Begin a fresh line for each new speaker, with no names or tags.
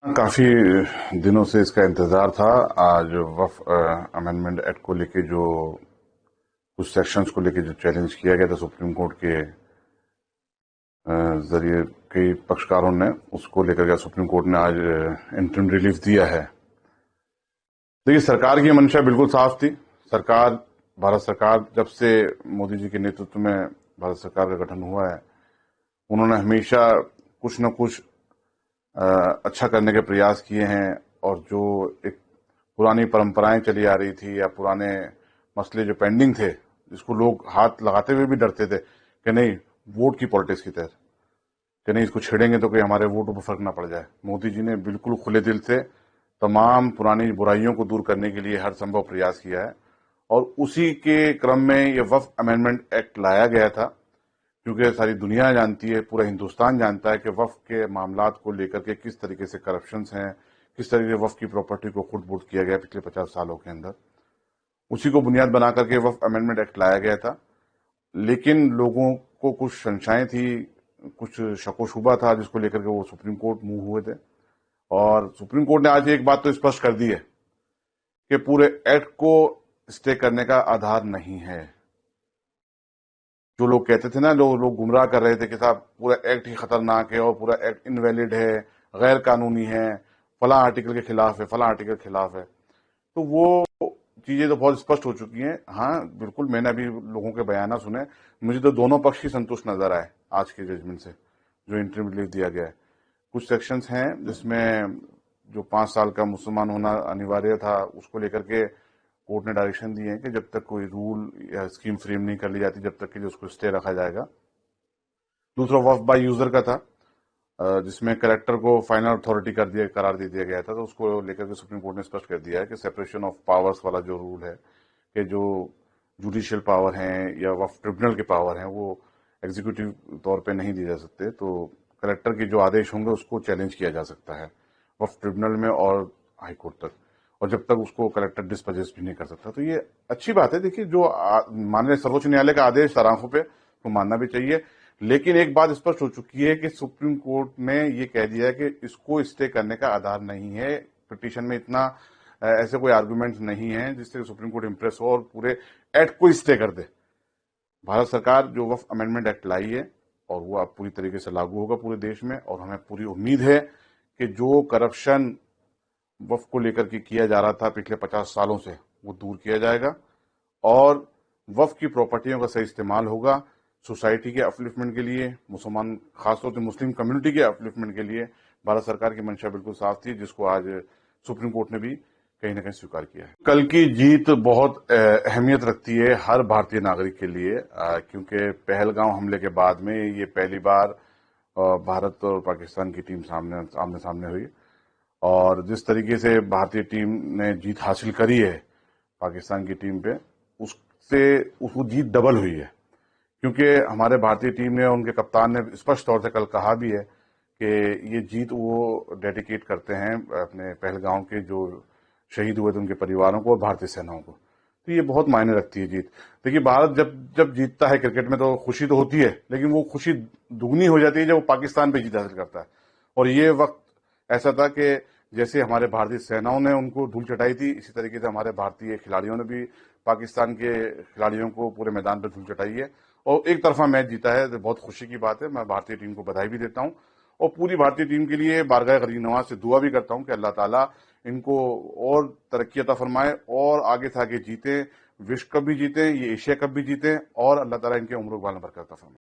काफी दिनों से इसका इंतजार था। आज वफ अमेंडमेंट एक्ट को लेके जो कुछ सेक्शंस को लेके जो चैलेंज किया गया था सुप्रीम कोर्ट के जरिए कई पक्षकारों ने, उसको लेकर के सुप्रीम कोर्ट ने आज इंटरिम रिलीफ दिया है। देखिए, सरकार की मंशा बिल्कुल साफ थी। भारत सरकार जब से मोदी जी के नेतृत्व में भारत सरकार का गठन हुआ है, उन्होंने हमेशा कुछ न कुछ अच्छा करने के प्रयास किए हैं। और जो एक पुरानी परंपराएं चली आ रही थी या पुराने मसले जो पेंडिंग थे, जिसको लोग हाथ लगाते हुए भी डरते थे कि नहीं वोट की पॉलिटिक्स की तहत, कि नहीं इसको छेड़ेंगे तो कोई हमारे वोटों पर फर्क ना पड़ जाए, मोदी जी ने बिल्कुल खुले दिल से तमाम पुरानी बुराइयों को दूर करने के लिए हर संभव प्रयास किया है। और उसी के क्रम में ये वक्फ अमेंडमेंट एक्ट लाया गया था, क्योंकि सारी दुनिया जानती है, पूरा हिंदुस्तान जानता है कि वक्फ के मामलात को लेकर के किस तरीके से करप्शंस हैं, किस तरीके से वक्फ की प्रॉपर्टी को खुर्द-बुर्द किया गया पिछले 50 सालों के अंदर। उसी को बुनियाद बना करके वक्फ अमेंडमेंट एक्ट लाया गया था। लेकिन लोगों को कुछ शंकाएं थी, कुछ शको शुबा था, जिसको लेकर के वो सुप्रीम कोर्ट मूव हुए थे। और सुप्रीम कोर्ट ने आज एक बात तो स्पष्ट कर दी है कि पूरे एक्ट को स्टे करने का आधार नहीं है। जो लोग कहते थे ना, लोग गुमराह कर रहे थे कि साहब पूरा एक्ट ही खतरनाक है और पूरा एक्ट इनवैलिड है, गैर कानूनी है, फला आर्टिकल के खिलाफ है, फला आर्टिकल के खिलाफ है, तो वो चीजें तो बहुत स्पष्ट हो चुकी हैं। हाँ, बिल्कुल, मैंने अभी लोगों के बयान सुने, मुझे तो दोनों पक्ष ही संतुष्ट नजर आए आज के जजमेंट से, जो इंटरिम रिलीफ दिया गया है। कुछ सेक्शंस हैं जिसमें जो 5 साल का मुसलमान होना अनिवार्य था, उसको लेकर के कोर्ट ने डायरेक्शन दिए हैं कि जब तक कोई रूल या स्कीम फ्रेम नहीं कर ली जाती, जब तक कि उसको स्टे रखा जाएगा। दूसरा वक्फ बाय यूजर का था, जिसमें कलेक्टर को फाइनल अथॉरिटी करार दे दिया गया था। तो उसको लेकर के सुप्रीम कोर्ट ने स्पष्ट कर दिया है कि सेपरेशन ऑफ पावर्स वाला जो रूल है, कि जो जुडिशियल पावर हैं या वक्फ ट्रिब्यूनल के पावर हैं, वो एग्जीक्यूटिव तौर पे नहीं दिए जा सकते। तो कलेक्टर के जो आदेश होंगे उसको चैलेंज किया जा सकता है वक्फ ट्रिब्यूनल में और हाईकोर्ट तक, और जब तक उसको कलेक्टर डिस्पोजेस भी नहीं कर सकता। तो ये अच्छी बात है। देखिए, जो माननीय सर्वोच्च न्यायालय का आदेश सराखों पे, तो मानना भी चाहिए। लेकिन एक बात स्पष्ट हो चुकी है कि सुप्रीम कोर्ट ने ये कह दिया है कि इसको स्टे करने का आधार नहीं है। पिटीशन में इतना ऐसे कोई आर्गुमेंट नहीं है जिससे सुप्रीम कोर्ट इंप्रेस हो और पूरे एक्ट को स्टे कर दे। भारत सरकार जो वक्फ अमेंडमेंट एक्ट लाई है, और वो अब पूरी तरीके से लागू होगा पूरे देश में, और हमें पूरी उम्मीद है कि जो करप्शन वक्फ को लेकर के किया जा रहा था पिछले 50 सालों से, वो दूर किया जाएगा और वक्फ की प्रॉपर्टियों का सही इस्तेमाल होगा सोसाइटी के अपलिफ्टमेंट के लिए, मुसलमान खासतौर से मुस्लिम कम्युनिटी के अपलिफ्टमेंट के लिए। भारत सरकार की मंशा बिल्कुल साफ थी, जिसको आज सुप्रीम कोर्ट ने भी कहीं ना कहीं स्वीकार किया है। कल की जीत बहुत अहमियत रखती है हर भारतीय नागरिक के लिए, क्योंकि पहलगांव हमले के बाद में ये पहली बार भारत और पाकिस्तान की टीम आमने सामने हुई। और जिस तरीके से भारतीय टीम ने जीत हासिल करी है पाकिस्तान की टीम पे, उसको जीत डबल हुई है। क्योंकि हमारे भारतीय टीम ने, उनके कप्तान ने स्पष्ट तौर से कल कहा भी है कि ये जीत वो डेडिकेट करते हैं अपने पहलगांव के जो शहीद हुए थे उनके परिवारों को और भारतीय सेनाओं को। तो ये बहुत मायने रखती है जीत। देखिए, भारत जब जीतता है क्रिकेट में तो खुशी तो होती है, लेकिन वो खुशी दुगनी हो जाती है जब वो पाकिस्तान पे जीत हासिल करता है। और ये वक्त ऐसा था कि जैसे हमारे भारतीय सेनाओं ने उनको धूल चटाई थी, इसी तरीके से हमारे भारतीय खिलाड़ियों ने भी पाकिस्तान के खिलाड़ियों को पूरे मैदान पर धूल चटाई है और एक तरफा मैच जीता है। तो बहुत खुशी की बात है। मैं भारतीय टीम को बधाई भी देता हूं और पूरी भारतीय टीम के लिए बारगाह गरीब नवाज से दुआ भी करता हूं कि अल्लाह ताला इनको और तरक्की अता फरमाए और आगे से आगे जीते, विश्व कप भी जीते, ये एशिया कप भी जीते और अल्लाह ताला इनके उम्र बाल बरकत अता फरमाए।